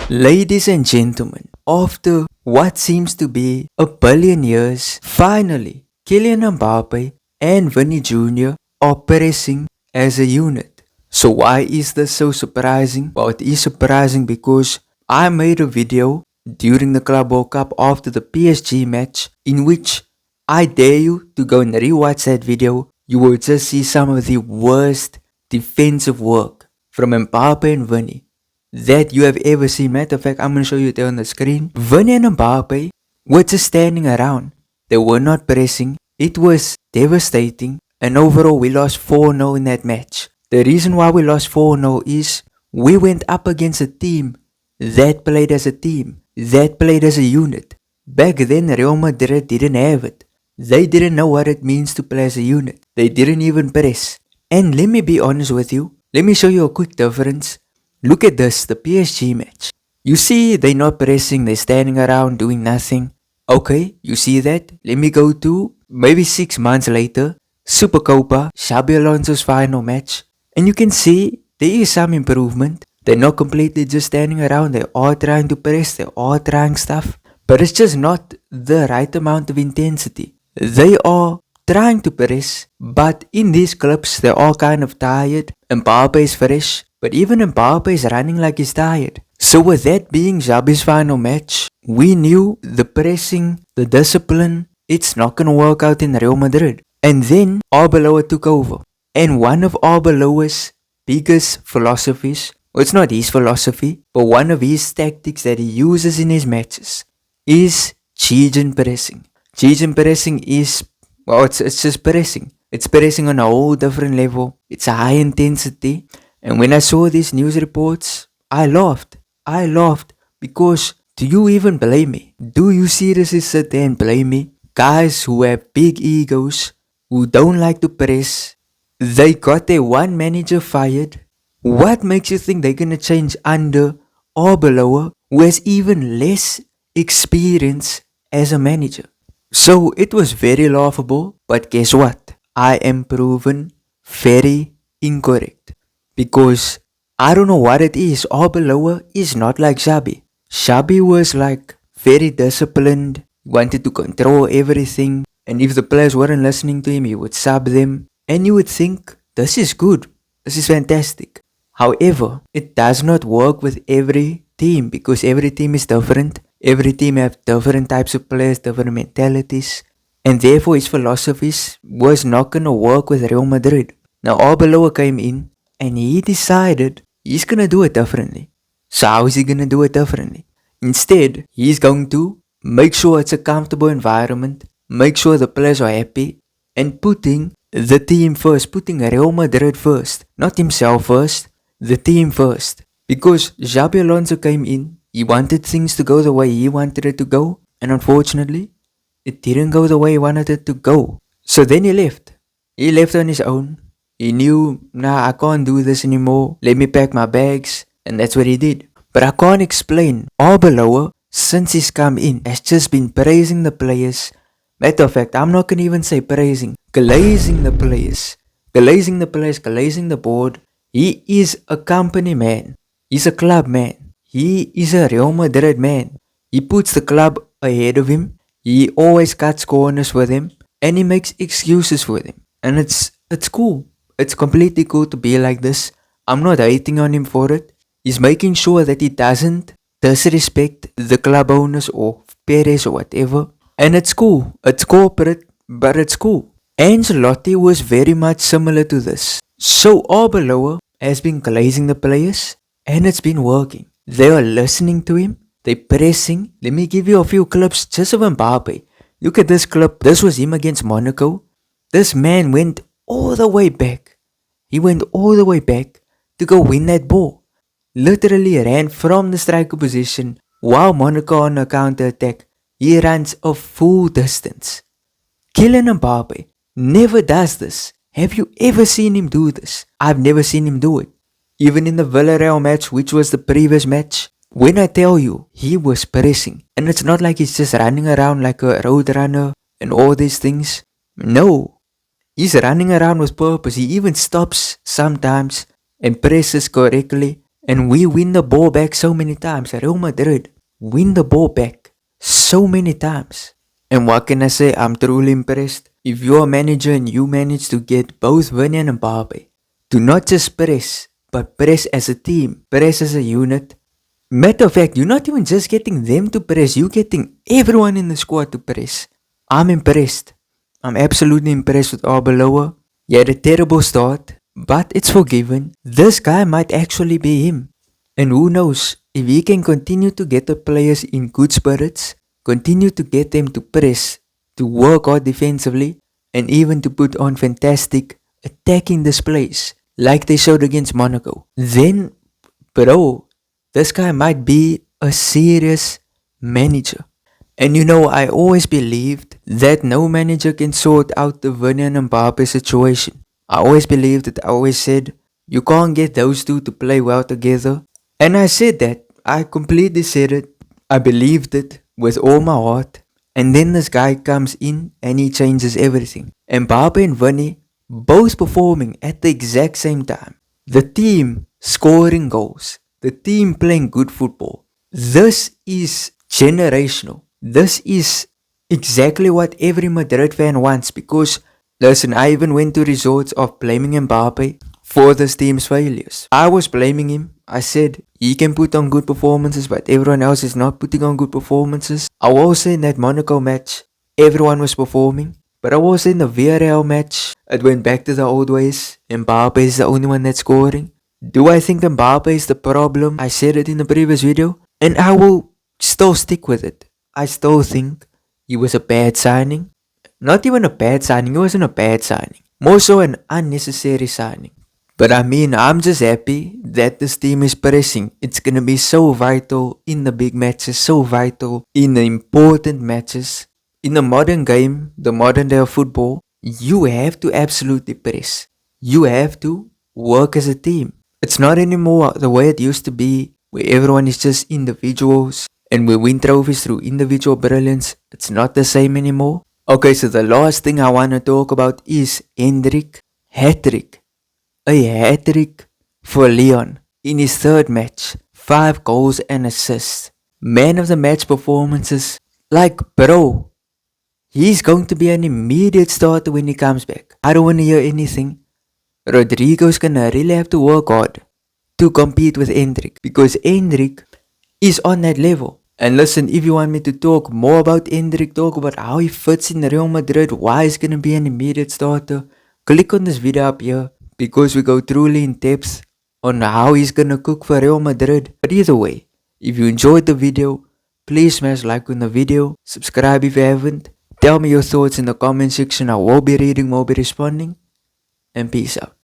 Ladies and gentlemen, after what seems to be a billion years, finally, Kylian Mbappé and Vini Jr. are pressing as a unit. So why is this so surprising? Well, it is surprising because I made a video during the Club World Cup after the PSG match in which I dare you to go and rewatch that video. You will just see some of the worst defensive work from Mbappé and Vini that you have ever seen. Matter of fact, I'm going to show you there on the screen. Vini and Mbappe were just standing around. They were not pressing. It was devastating. And overall, we lost 4-0 in that match. The reason why we lost 4-0 is we went up against a team that played as a team, that played as a unit. Back then, Real Madrid didn't have it. They didn't know what it means to play as a unit. They didn't even press. And let me be honest with you. Let me show you a quick difference. Look at this, the PSG match. You see, they're not pressing, they're standing around doing nothing. Okay, you see that? Let me go to maybe 6 months later, Supercopa, Xabi Alonso's final match. And you can see there is some improvement. They're not completely just standing around, they are trying to press, they are trying stuff. But it's just not the right amount of intensity. They are trying to press, but in these clips, they're all kind of tired. Mbappe is fresh. But even Mbappe is running like he's tired. So with that being Xabi's final match, we knew the pressing, the discipline, it's not going to work out in Real Madrid. And then Arbeloa took over. And one of Arbeloa's biggest philosophies, well, it's not his philosophy, but one of his tactics that he uses in his matches is Gegen pressing. Gegen pressing is, well, it's just pressing. It's pressing on a whole different level. It's a high intensity. And when I saw these news reports, I laughed. I laughed because do you even blame me? Do you seriously sit there and blame me? Guys who have big egos, who don't like to press, they got their one manager fired. What makes you think they're gonna change under Arbeloa, who has even less experience as a manager? So it was very laughable, but guess what? I am proven very incorrect. Because I don't know what it is. Arbeloa is not like Xabi. Xabi was like very disciplined, wanted to control everything, and if the players weren't listening to him, he would sub them. And you would think, this is good, this is fantastic. However, it does not work with every team because every team is different. Every team have different types of players, different mentalities, and therefore his philosophies was not gonna work with Real Madrid. Now Arbeloa came in and he decided he's gonna do it differently. So how is he gonna do it differently? Instead, he's going to make sure it's a comfortable environment, make sure the players are happy, and putting the team first, putting Real Madrid first, not himself first, the team first. Because Xabi Alonso came in, he wanted things to go the way he wanted it to go, and unfortunately, it didn't go the way he wanted it to go. So then he left. He left on his own. He knew, nah, I can't do this anymore. Let me pack my bags. And that's what he did. But I can't explain. Arbeloa, since he's come in, has just been praising the players. Matter of fact, I'm not going to even say praising. Glazing the players. Glazing the players, glazing the board. He is a company man. He's a club man. He is a Real Madrid man. He puts the club ahead of him. He always cuts corners with him. And he makes excuses for them. And it's cool. It's completely cool to be like this. I'm not hating on him for it. He's making sure that he doesn't disrespect the club owners or Perez or whatever. And it's cool. It's corporate, but it's cool. Ancelotti was very much similar to this. So Arbeloa has been glazing the players and it's been working. They are listening to him. They're pressing. Let me give you a few clips just of Mbappe. Look at this clip. This was him against Monaco. This man went all the way back. He went all the way back to go win that ball. Literally ran from the striker position while Monaco on a counter attack. He runs a full distance. Kylian Mbappe never does this. Have you ever seen him do this? I've never seen him do it. Even in the Villarreal match, which was the previous match, when I tell you, he was pressing. And it's not like he's just running around like a road runner and all these things. No. He's running around with purpose. He even stops sometimes and presses correctly. And we win the ball back so many times. Real Madrid win the ball back so many times. And what can I say? I'm truly impressed. If you're a manager and you manage to get both Vini and Mbappé to not just press, but press as a team, press as a unit. Matter of fact, you're not even just getting them to press, you're getting everyone in the squad to press. I'm impressed. I'm absolutely impressed with Arbeloa. He had a terrible start, but it's forgiven. This guy might actually be him. And who knows, if he can continue to get the players in good spirits, continue to get them to press, to work hard defensively, and even to put on fantastic attacking displays, like they showed against Monaco, then, bro, this guy might be a serious manager. And you know, I always believed that no manager can sort out the Vini and Mbappe situation. I always believed it. I always said, you can't get those two to play well together. And I said that. I completely said it. I believed it with all my heart. And then this guy comes in and he changes everything. Mbappe and Vini both performing at the exact same time. The team scoring goals. The team playing good football. This is generational. This is exactly what every Madrid fan wants because, listen, I even went to resorts of blaming Mbappe for this team's failures. I was blaming him. I said he can put on good performances, but everyone else is not putting on good performances. I was saying that Monaco match, everyone was performing. But I was in the Villarreal match, it went back to the old ways. Mbappe is the only one that's scoring. Do I think Mbappe is the problem? I said it in the previous video, and I will still stick with it. I still think he was a bad signing. Not even a bad signing, it wasn't a bad signing. More so an unnecessary signing. But I mean, I'm just happy that this team is pressing. It's gonna be so vital in the big matches, so vital in the important matches. In the modern game, the modern day of football, you have to absolutely press. You have to work as a team. It's not anymore the way it used to be, where everyone is just individuals and we win trophies through individual brilliance. It's not the same anymore. Okay, so the last thing I want to talk about is Endrick hat-trick. A hat-trick for Leon in his third match. 5 goals and assists. Man of the match performances. Like, bro, he's going to be an immediate starter when he comes back. I don't want to hear anything. Rodrigo's gonna really have to work hard to compete with Endrick because Endrick is on that level. And listen, if you want me to talk more about Endrick, talk about how he fits in Real Madrid, why he's gonna be an immediate starter, click on this video up here because we go truly in depth on how he's gonna cook for Real Madrid. But either way, if you enjoyed the video, please smash like on the video, subscribe if you haven't, tell me your thoughts in the comment section. I will be reading, will be responding, and peace out.